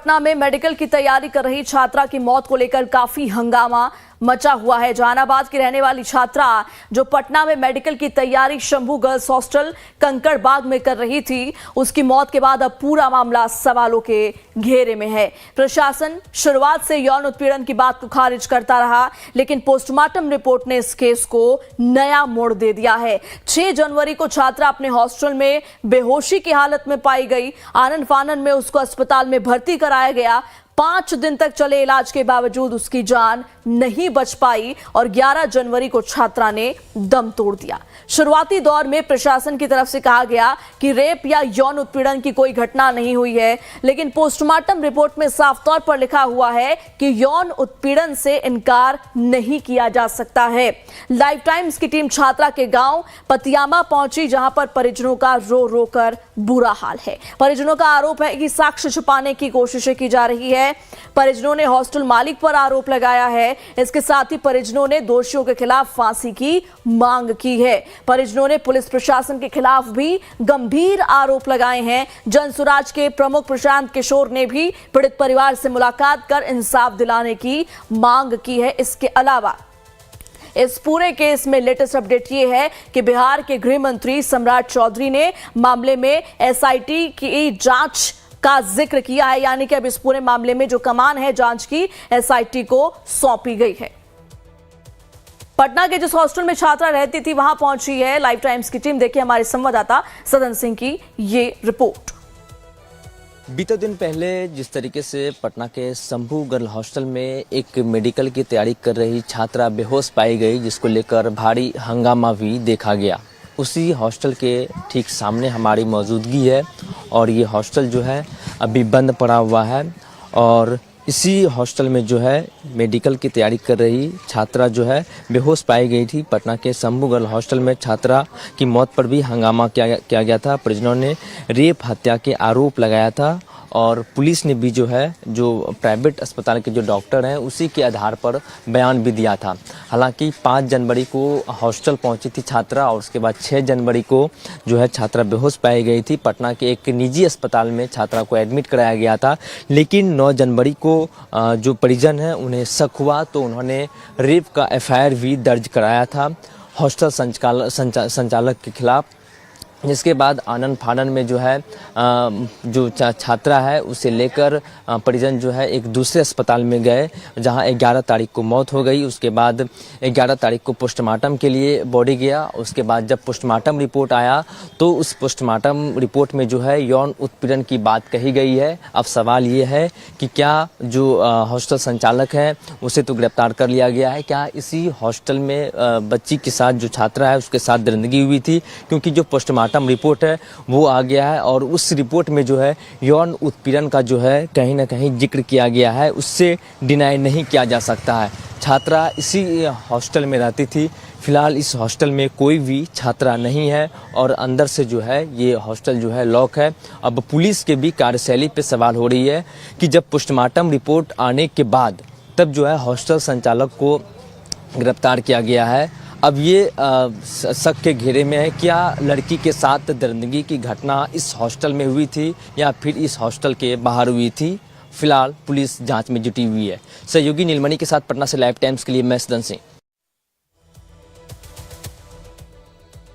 पटना में मेडिकल की तैयारी कर रही छात्रा की मौत को लेकर काफी हंगामा मचा हुआ है। जहानाबाद की रहने वाली छात्रा जो पटना में मेडिकल की तैयारी शंभू गर्ल्स हॉस्टल कंकड़ बाग में कर रही थी, उसकी मौत के बाद अब पूरा मामला सवालों के घेरे में है। प्रशासन शुरुआत से यौन उत्पीड़न की बात को खारिज करता रहा, लेकिन पोस्टमार्टम रिपोर्ट ने इस केस को नया मोड़ दे दिया है। 6 जनवरी को छात्रा अपने हॉस्टल में बेहोशी की हालत में पाई गई। आनन फानन में उसको अस्पताल में भर्ती कराया गया। 5 दिन तक चले इलाज के बावजूद उसकी जान नहीं बच पाई और 11 जनवरी को छात्रा ने दम तोड़ दिया। शुरुआती दौर में प्रशासन की तरफ से कहा गया कि रेप या यौन उत्पीड़न की कोई घटना नहीं हुई है, लेकिन पोस्टमार्टम रिपोर्ट में साफ तौर पर लिखा हुआ है कि यौन उत्पीड़न से इनकार नहीं किया जा सकता है। लाइफ टाइम्स की टीम छात्रा के गांव पतियामा पहुंची, जहां पर परिजनों का रो रो कर बुरा हाल है। परिजनों का आरोप है कि साक्ष्य छुपाने की कोशिशें की जा रही है। परिजनों ने हॉस्टल मालिक पर आरोप लगाया है। इसके साथ ही परिजनों ने दोषियों के खिलाफ फांसी की मांग की है। परिजनों ने पुलिस प्रशासन के खिलाफ भी गंभीर आरोप लगाए हैं। जनसुराज के प्रमुख प्रशांत किशोर ने भी पीड़ित परिवार से मुलाकात कर इंसाफ दिलाने की मांग की है। इसके अलावा इस पूरे केस में लेटेस्ट अपडेट ये है कि बिहार के गृह मंत्री सम्राट चौधरी ने मामले में एसआईटी की जांच का जिक्र किया है, यानी कि अब इस पूरे मामले में जो कमान है जांच की एसआईटी को सौंपी गई है। पटना के जिस हॉस्टल में छात्रा रहती थी वहां पहुंची है लाइव टाइम्स की टीम। देखिए हमारे संवाददाता सदन सिंह की ये रिपोर्ट। बीते दिन पहले जिस तरीके से पटना के शंभू गर्ल हॉस्टल में एक मेडिकल की तैयारी कर रही छात्रा बेहोश पाई गई, जिसको लेकर भारी हंगामा भी देखा गया, उसी हॉस्टल के ठीक सामने हमारी मौजूदगी है और ये हॉस्टल जो है अभी बंद पड़ा हुआ है। और इसी हॉस्टल में जो है मेडिकल की तैयारी कर रही छात्रा जो है बेहोश पाई गई थी। पटना के शंभू गर्ल हॉस्टल में छात्रा की मौत पर भी हंगामा किया गया था। परिजनों ने रेप हत्या के आरोप लगाया था और पुलिस ने भी जो है जो प्राइवेट अस्पताल के जो डॉक्टर हैं उसी के आधार पर बयान भी दिया था। हालांकि 5 जनवरी को हॉस्टल पहुंची थी छात्रा और उसके बाद 6 जनवरी को जो है छात्रा बेहोश पाई गई थी। पटना के एक निजी अस्पताल में छात्रा को एडमिट कराया गया था, लेकिन 9 जनवरी को जो परिजन हैं उन्हें शक हुआ तो उन्होंने रेप का एफआईआर भी दर्ज कराया था हॉस्टल संचालक के खिलाफ। जिसके बाद आनन फानन में जो है जो छात्रा है उसे लेकर परिजन जो है एक दूसरे अस्पताल में गए, जहां 11 तारीख को मौत हो गई। उसके बाद 11 तारीख को पोस्टमार्टम के लिए बॉडी गया। उसके बाद जब पोस्टमार्टम रिपोर्ट आया तो उस पोस्टमार्टम रिपोर्ट में जो है यौन उत्पीड़न की बात कही गई है। अब सवाल ये है कि क्या जो हॉस्टल संचालक है उसे तो गिरफ्तार कर लिया गया है, क्या इसी हॉस्टल में बच्ची के साथ जो छात्रा है उसके साथ दरिंदगी हुई थी? क्योंकि जो पोस्टमार्टम रिपोर्ट है वो आ गया है और उस रिपोर्ट में जो है यौन उत्पीड़न का जो है कहीं ना कहीं जिक्र किया गया है, उससे डिनाई नहीं किया जा सकता है। छात्रा इसी हॉस्टल में रहती थी। फिलहाल इस हॉस्टल में कोई भी छात्रा नहीं है और अंदर से जो है ये हॉस्टल जो है लॉक है। अब पुलिस के भी कार्यशैली पे सवाल हो रही है कि जब पोस्टमार्टम रिपोर्ट आने के बाद तब जो है हॉस्टल संचालक को गिरफ्तार किया गया है। अब ये शक के घेरे में है, क्या लड़की के साथ दरिंदगी की घटना इस हॉस्टल में हुई थी या फिर इस हॉस्टल के बाहर हुई थी? फिलहाल पुलिस जांच में जुटी हुई है। सहयोगी नीलमणि के साथ पटना से लाइव टाइम्स के लिए मैं सदन सिंह।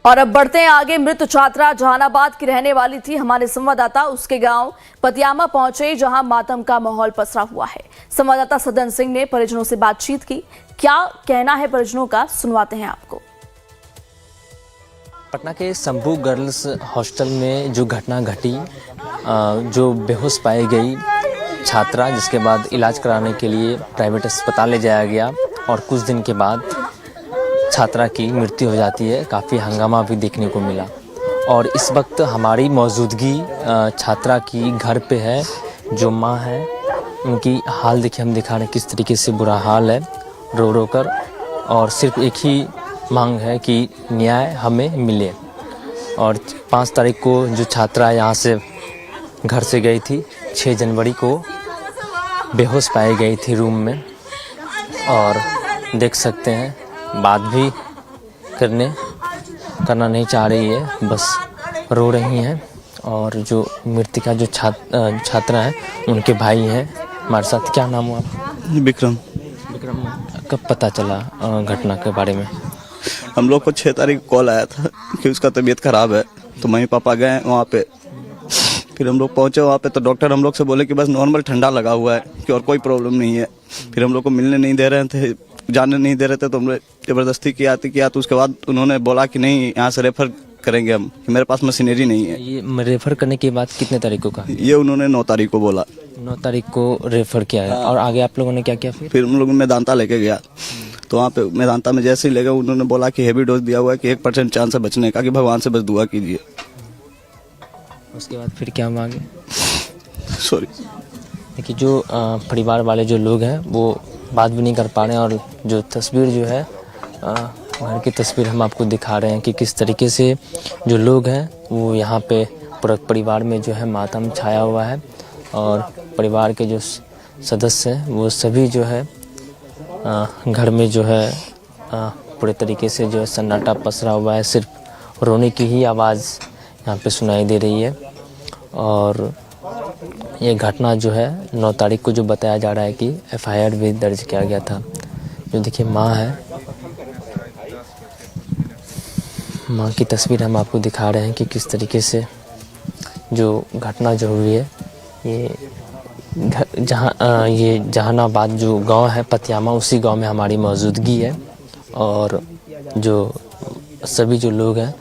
और अब बढ़ते हैं आगे। मृत छात्रा जहानाबाद की रहने वाली थी। हमारे संवाददाता उसके गांव पतियामा पहुंचे, जहां मातम का माहौल पसरा हुआ है। संवाददाता सदन सिंह ने परिजनों से बातचीत की। क्या कहना है परिजनों का, सुनवाते हैं आपको। पटना के शंभू गर्ल्स हॉस्टल में जो घटना घटी, जो बेहोश पाई गई छात्रा, जिसके बाद इलाज कराने के लिए प्राइवेट अस्पताल ले जाया गया और कुछ दिन के बाद छात्रा की मृत्यु हो जाती है। काफ़ी हंगामा भी देखने को मिला और इस वक्त हमारी मौजूदगी छात्रा की घर पे है। जो माँ है उनकी हाल देखिए, हम दिखा रहे हैं किस तरीके से बुरा हाल है, रो रो कर, और सिर्फ एक ही मांग है कि न्याय हमें मिले। और 5 तारीख को जो छात्रा यहाँ से घर से गई थी, 6 जनवरी को बेहोश पाई गई थी रूम में और देख सकते हैं बात भी करना नहीं चाह रही है, बस रो रही हैं और जो मृतिका जो छात्रा है उनके भाई हैं हमारे साथ। क्या नाम हुआ आपका? विक्रम। विक्रम, कब पता चला घटना के बारे में? हम लोग को 6 तारीख को कॉल आया था कि उसका तबीयत खराब है, तो मम्मी पापा गए वहाँ पे। फिर हम लोग पहुँचे वहाँ पे तो डॉक्टर हम लोग से बोले कि बस नॉर्मल ठंडा लगा हुआ है, कि और कोई प्रॉब्लम नहीं है। फिर हम लोग को मिलने नहीं दे रहे थे, जाने नहीं दे रहे थे, तो हमने ज़बरदस्ती किया। तो उसके बाद उन्होंने बोला कि नहीं, यहाँ से रेफर करेंगे हम, कि मेरे पास मशीनरी नहीं है। ये रेफर करने की बात कितने तारीख को कहा? ये उन्होंने 9 तारीख को बोला। 9 तारीख को रेफर किया है। और आगे आप लोगों ने क्या किया? फिर हम लोग मेदांता लेके गया, तो वहाँ पे मेदांता में जैसे ही ले गए उन्होंने बोला कि हेवी डोज दिया हुआ है, कि 1% चांस है बचने का, कि भगवान से बस दुआ कीजिए। उसके बाद फिर क्या मांगे? सॉरी। देखिए, जो परिवार वाले जो लोग हैं वो बात भी नहीं कर पा रहे हैं। और जो तस्वीर जो है घर की तस्वीर हम आपको दिखा रहे हैं कि किस तरीके से जो लोग हैं वो यहाँ पे पूरा परिवार में जो है मातम छाया हुआ है। और परिवार के जो सदस्य हैं वो सभी जो है घर में जो है पूरे तरीके से जो है सन्नाटा पसरा हुआ है। सिर्फ रोने की ही आवाज़ यहाँ पे सुनाई दे रही है। और ये घटना जो है 9 तारीख को जो बताया जा रहा है कि FIR भी दर्ज किया गया था। जो देखिए माँ है, माँ की तस्वीर हम आपको दिखा रहे हैं कि किस तरीके से जो घटना जो हुई है। ये ये जहानाबाद जो गांव है पतियामा, उसी गांव में हमारी मौजूदगी है। और जो सभी जो लोग हैं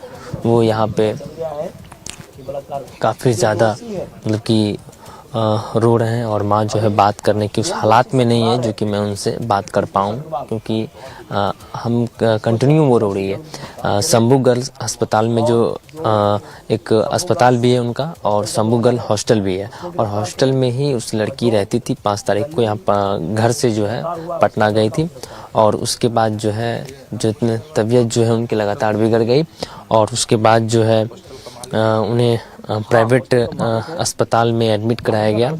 वो यहाँ पे काफ़ी ज़्यादा मतलब कि रो रहे हैं। और माँ जो है बात करने की उस हालात में नहीं है जो कि मैं उनसे बात कर पाऊँ, क्योंकि हम कंटिन्यू वो रो रही है। शंभू गर्ल्स अस्पताल में जो एक अस्पताल भी है उनका, और शंभू गर्ल हॉस्टल भी है। और हॉस्टल में ही उस लड़की रहती थी। 5 तारीख को यहाँ घर से जो है पटना गई थी। और उसके बाद जो है जो तबीयत जो है उनकी लगातार बिगड़ गई। और उसके बाद जो है उन्हें प्राइवेट अस्पताल में एडमिट कराया गया।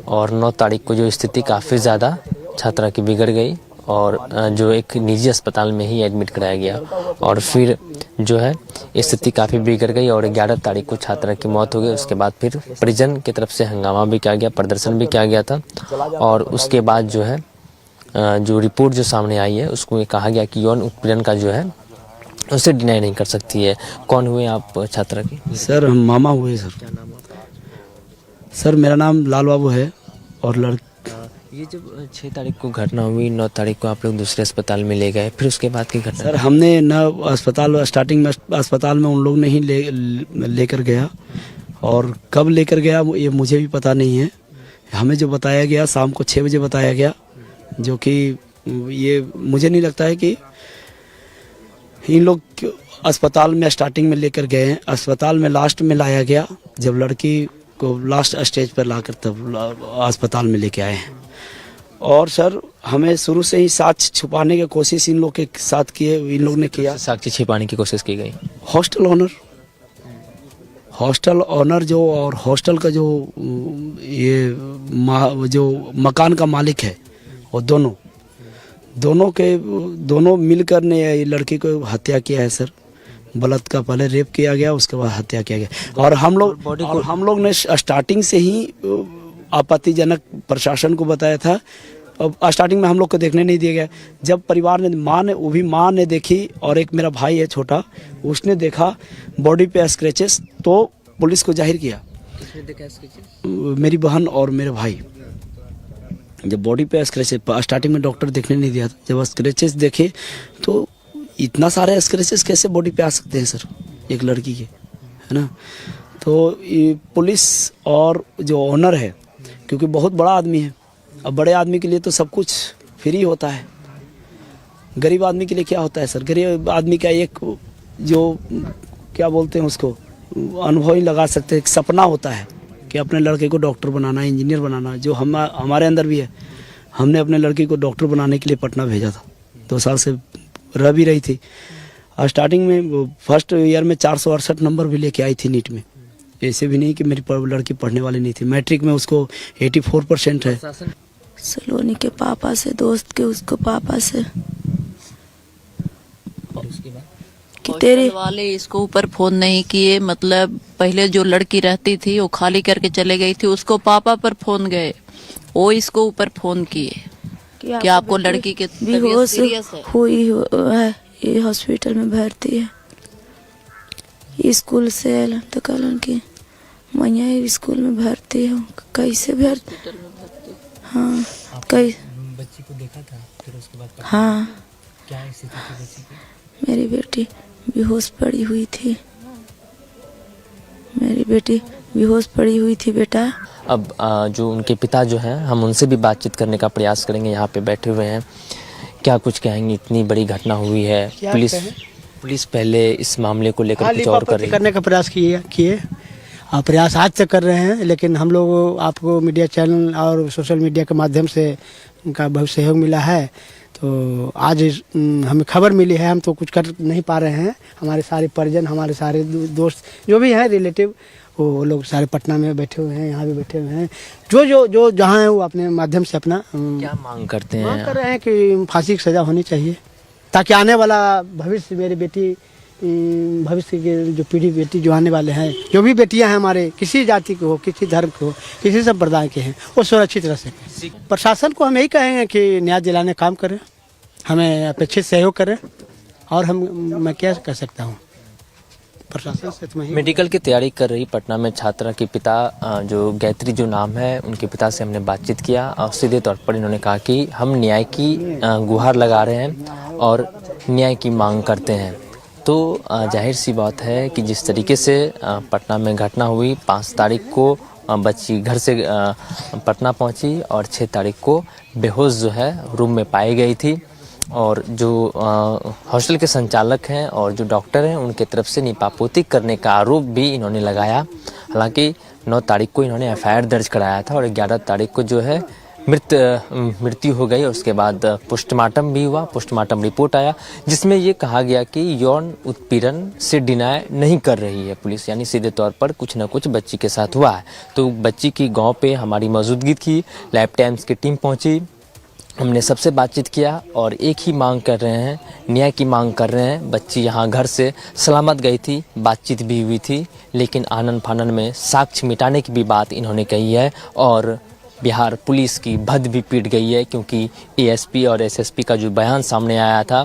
और 9 तारीख को जो स्थिति काफ़ी ज़्यादा छात्रा की बिगड़ गई और जो एक निजी अस्पताल में ही एडमिट कराया गया। और फिर जो है स्थिति काफ़ी बिगड़ गई और 11 तारीख को छात्रा की मौत हो गई। उसके बाद फिर परिजन की तरफ से हंगामा भी किया गया, प्रदर्शन भी किया गया था। और उसके बाद जो है जो रिपोर्ट जो सामने आई है उसको ये कहा गया कि यौन उत्पीड़न का जो है उसे डिनाई नहीं कर सकती है। कौन हुए आप छात्रा की? सर हम मामा हुए सर। क्या नाम है? सर मेरा नाम लाल बाबू है। और ये जब 6 तारीख को घटना हुई, 9 तारीख को आप लोग दूसरे अस्पताल में ले गए, फिर उसके बाद की घटना? सर हमने न अस्पताल स्टार्टिंग में अस्पताल में उन लोग ने ही लेकर गया। और कब लेकर गया ये मुझे भी पता नहीं है। हमें जो बताया गया शाम को 6 बजे बताया गया, जो कि ये मुझे नहीं लगता है कि इन लोग अस्पताल में स्टार्टिंग में लेकर गए हैं। अस्पताल में लास्ट में लाया गया, जब लड़की को लास्ट स्टेज पर लाकर तब अस्पताल में लेके आए हैं। और सर हमें शुरू से ही साक्ष्य छुपाने की कोशिश इन लोग के साथ किए, इन लोग ने किया। साक्ष्य छिपाने की कोशिश की गई। हॉस्टल ऑनर जो और हॉस्टल का जो ये जो मकान का मालिक है, वो दोनों मिलकर ने ये लड़की को हत्या किया है सर। बलात्कार, पहले रेप किया गया, उसके बाद हत्या किया गया। और हम लोग ने स्टार्टिंग से ही आपत्तिजनक प्रशासन को बताया था। अब स्टार्टिंग में हम लोग को देखने नहीं दिया गया। जब परिवार ने माँ ने देखी और एक मेरा भाई है छोटा, उसने देखा बॉडी पे स्क्रैचेस, तो पुलिस को जाहिर किया। मेरी बहन और मेरे भाई, जब बॉडी पे स्क्रैचेस, स्टार्टिंग में डॉक्टर देखने नहीं दिया था, जब स्क्रैचेस देखे तो इतना सारे स्क्रैचेस कैसे बॉडी पे आ सकते हैं सर एक लड़की के, है ना। तो पुलिस और जो ओनर है, क्योंकि बहुत बड़ा आदमी है, अब बड़े आदमी के लिए तो सब कुछ फ्री होता है, गरीब आदमी के लिए क्या होता है सर? गरीब आदमी का एक जो क्या बोलते हैं उसको अनुभव ही लगा सकते हैं, एक सपना होता है कि अपने लड़के को डॉक्टर बनाना, इंजीनियर बनाना, जो हमारे अंदर भी है। हमने अपने लड़की को डॉक्टर बनाने के लिए पटना भेजा था, 2 साल से रह भी रही थी। और स्टार्टिंग में फर्स्ट ईयर में 468 नंबर भी लेके आई थी नीट में। ऐसे भी नहीं कि मेरी लड़की पढ़ने वाली नहीं थी। मैट्रिक में उसको 84% है। सलोनी के पापा से, दोस्त के उसको पापा से। कि हॉस्टल तेरे वाले इसको ऊपर फोन नहीं किए, मतलब पहले जो लड़की रहती थी वो खाली करके चले गई थी, उसको पापा पर फोन गए, वो इसको ऊपर फोन किए कि आपको लड़की की तबीयत बेहोश सीरियस है। हुई है, ये हॉस्पिटल में भर्ती है। स्कूल से आयल तो कहलन कि मैया स्कूल में भर्ती हूँ। कैसे भर्ती? हाँ कई बच्ची को देखा था फिर उसके बाद हाँ क्या स्थिति थी बच्ची की? मेरी बेटी बेहोश पड़ी हुई थी। मेरी बेटी बेहोश पड़ी हुई थी बेटा। अब जो उनके पिता जो हैं हम उनसे भी बातचीत करने का प्रयास करेंगे, यहाँ पे बैठे हुए हैं। क्या कुछ कहेंगे? इतनी बड़ी घटना हुई है, पुलिस पहले इस मामले को लेकर कुछ और कर रही है। करने का प्रयास किए प्रयास आज तक कर रहे हैं, लेकिन हम लोग आपको मीडिया चैनल और सोशल मीडिया के माध्यम से उनका बहुत सहयोग मिला है, तो आज हमें खबर मिली है। हम तो कुछ कर नहीं पा रहे हैं। हमारे सारे परिजन, हमारे सारे दोस्त जो भी हैं रिलेटिव, वो लोग सारे पटना में बैठे हुए हैं, यहाँ भी बैठे हुए हैं। जो जहाँ है वो अपने माध्यम से अपना क्या मांग करते हैं? मांग कर रहे हैं कि फांसी की सज़ा होनी चाहिए, ताकि आने वाला भविष्य, मेरी बेटी भविष्य के जो पीढ़ी बेटी जो आने वाले हैं, जो भी बेटियां हैं हमारे, किसी जाति के हो, किसी धर्म के हो, किसी संप्रदाय के हैं, वो सुरक्षित रह सकें। प्रशासन को हम यही कहेंगे कि न्याय दिलाने काम करें, हमें अपेक्षित सहयोग करें, और मैं क्या कह सकता हूँ प्रशासन से। तो मेडिकल की तैयारी कर रही पटना में छात्रा के पिता जो गायत्री जो नाम है, उनके पिता से हमने बातचीत किया और सीधे तौर पर इन्होंने कहा कि हम न्याय की गुहार लगा रहे हैं और न्याय की मांग करते हैं। तो जाहिर सी बात है कि जिस तरीके से पटना में घटना हुई, 5 तारीख को बच्ची घर से पटना पहुंची और 6 तारीख को बेहोश जो है रूम में पाई गई थी, और जो हॉस्टल के संचालक हैं और जो डॉक्टर हैं उनके तरफ से नीपापोती करने का आरोप भी इन्होंने लगाया। हालांकि 9 तारीख को इन्होंने एफआईआर दर्ज कराया था और 11 तारीख को जो है मृत्यु हो गई। और उसके बाद पोस्टमार्टम भी हुआ, पोस्टमार्टम रिपोर्ट आया जिसमें ये कहा गया कि यौन उत्पीड़न से डिनाई नहीं कर रही है पुलिस, यानी सीधे तौर पर कुछ न कुछ बच्ची के साथ हुआ है। तो बच्ची की गांव पे हमारी मौजूदगी थी, लैब टाइम्स की टीम पहुंची, हमने सबसे बातचीत किया और एक ही मांग कर रहे हैं, न्याय की मांग कर रहे हैं। बच्ची यहाँ घर से सलामत गई थी, बातचीत भी हुई थी, लेकिन आनन फानन में साक्ष्य मिटाने की भी बात इन्होंने कही है और बिहार पुलिस की भद्द भी पीट गई है, क्योंकि एएसपी और एसएसपी का जो बयान सामने आया था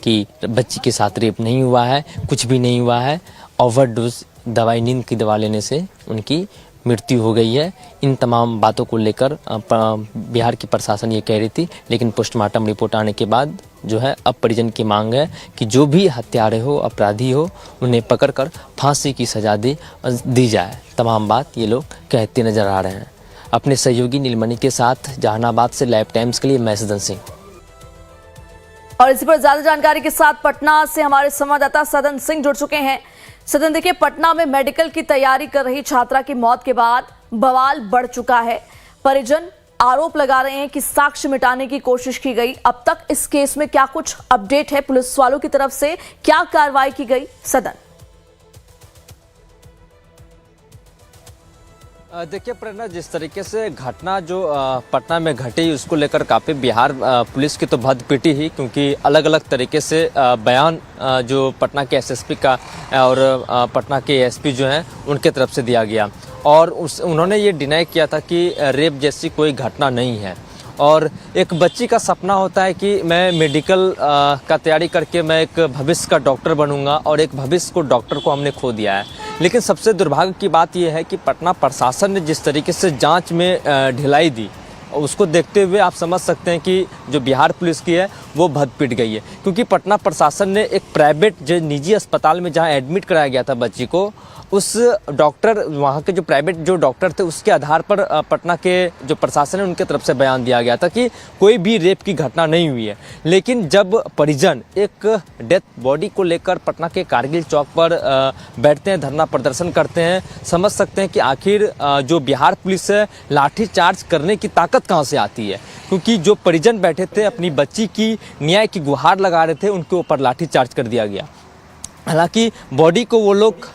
कि बच्ची के साथ रेप नहीं हुआ है, कुछ भी नहीं हुआ है, ओवरडोज दवाई, नींद की दवा लेने से उनकी मृत्यु हो गई है। इन तमाम बातों को लेकर बिहार की प्रशासन ये कह रही थी, लेकिन पोस्टमार्टम रिपोर्ट आने के बाद जो है अब परिजन की मांग है कि जो भी हत्यारे हो, अपराधी हो, उन्हें पकड़कर फांसी की सजा दी जाए। तमाम बात ये लोग कहते नजर आ रहे हैं। अपने सहयोगी नीलमणि के साथ जहानाबाद से लैब टाइम्स के लिए मैं सदन सिंह। और इसी पर ज्यादा जानकारी के साथ पटना से हमारे संवाददाता सदन सिंह जुड़ चुके हैं। सदन, देखिए, पटना में मेडिकल की तैयारी कर रही छात्रा की मौत के बाद बवाल बढ़ चुका है। परिजन आरोप लगा रहे हैं कि साक्ष्य मिटाने की कोशिश की गई। अब तक इस केस में क्या कुछ अपडेट है? पुलिस वालों की तरफ से क्या कार्रवाई की गई? सदन। देखिए प्रेरणा, जिस तरीके से घटना जो पटना में घटी उसको लेकर काफ़ी बिहार पुलिस की तो भद्द पिटी ही, क्योंकि अलग अलग तरीके से बयान जो पटना के एसएसपी का और पटना के एसपी जो हैं उनके तरफ से दिया गया और उन्होंने ये डिनाई किया था कि रेप जैसी कोई घटना नहीं है। और एक बच्ची का सपना होता है कि मैं मेडिकल का तैयारी करके मैं एक भविष्य का डॉक्टर बनूंगा, और एक भविष्य को डॉक्टर को हमने खो दिया है। लेकिन सबसे दुर्भाग्य की बात यह है कि पटना प्रशासन ने जिस तरीके से जांच में ढिलाई दी, उसको देखते हुए आप समझ सकते हैं कि जो बिहार पुलिस की है वो भद्द पिट गई है। क्योंकि पटना प्रशासन ने एक प्राइवेट जो निजी अस्पताल में जहां एडमिट कराया गया था बच्ची को, उस डॉक्टर, वहाँ के जो प्राइवेट जो डॉक्टर थे, उसके आधार पर पटना के जो प्रशासन है उनके तरफ से बयान दिया गया था कि कोई भी रेप की घटना नहीं हुई है। लेकिन जब परिजन एक डेथ बॉडी को लेकर पटना के कारगिल चौक पर बैठते हैं, धरना प्रदर्शन करते हैं, समझ सकते हैं कि आखिर जो बिहार पुलिस है लाठी चार्ज करने की ताकत कहाँ से आती है। क्योंकि जो परिजन बैठे थे, अपनी बच्ची की न्याय की गुहार लगा रहे थे, उनके ऊपर लाठी चार्ज कर दिया गया। हालांकि बॉडी को वो लोग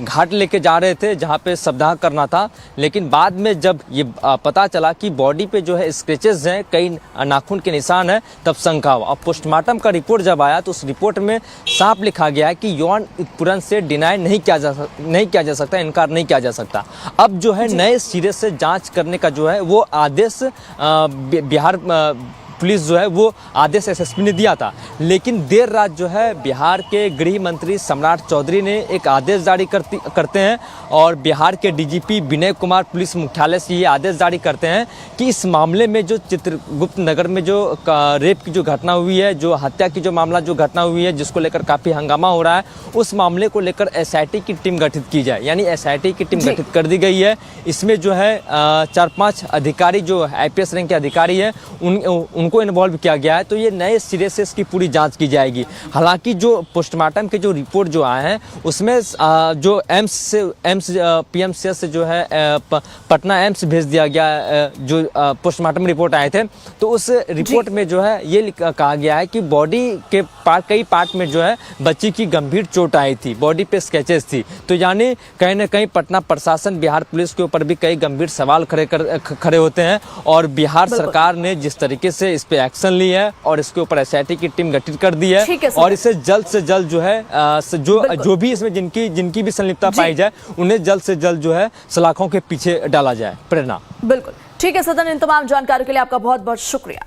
घाट लेके जा रहे थे जहां पे शवदाह करना था, लेकिन बाद में जब ये पता चला कि बॉडी पे जो है स्क्रैचेस हैं, कई नाखून के निशान हैं, तब शंका हुआ। अब पोस्टमार्टम का रिपोर्ट जब आया तो उस रिपोर्ट में साफ लिखा गया है कि यौन उत्पीड़न से डिनाई नहीं किया जा सकता, इनकार नहीं किया जा सकता। अब जो है नए सिरे से जाँच करने का जो है वो आदेश बिहार पुलिस जो है वो आदेश एसएसपी ने दिया था, लेकिन देर रात जो है बिहार के गृह मंत्री सम्राट चौधरी ने एक आदेश जारी करते हैं और बिहार के डीजीपी विनय कुमार पुलिस मुख्यालय से ये आदेश जारी करते हैं कि इस मामले में जो चित्रगुप्त नगर में जो रेप की जो घटना हुई है, जो हत्या की जो मामला जो घटना हुई है, जिसको लेकर काफ़ी हंगामा हो रहा है, उस मामले को लेकर एसआईटी की टीम गठित की जाए। यानी एसआईटी की टीम गठित कर दी गई है। इसमें जो है 4-5 अधिकारी जो आईपीएस रैंक के अधिकारी हैं उनको इन्वॉल्व किया गया है। तो ये नए सिरे से इसकी पूरी जांच की जाएगी। हालांकि जो पोस्टमार्टम के जो रिपोर्ट जो आए हैं उसमें जो एम्स पीएमसीएच से जो है पटना एम्स भेज दिया गया, जो पोस्टमार्टम रिपोर्ट आए थे, तो उस रिपोर्ट में जो है ये कहा गया है कि बॉडी के कई पार्ट में जो है बच्ची की गंभीर चोट आई थी, बॉडी पे स्क्रैचेस थी। तो यानी कहीं ना कहीं पटना प्रशासन, बिहार पुलिस के ऊपर भी कई गंभीर सवाल खड़े होते हैं और बिहार सरकार ने जिस तरीके से इस पे एक्शन ली है और इसके ऊपर एसआईटी की टीम गठित कर दी है और इसे जल्द से जल्द जो है जो भी इसमें जिनकी भी संलिप्तता पाई जाए उन्हें जल्द से जल्द जो है सलाखों के पीछे डाला जाए। प्रेरणा। बिल्कुल ठीक है सदन, इन तमाम जानकारी के लिए आपका बहुत बहुत शुक्रिया।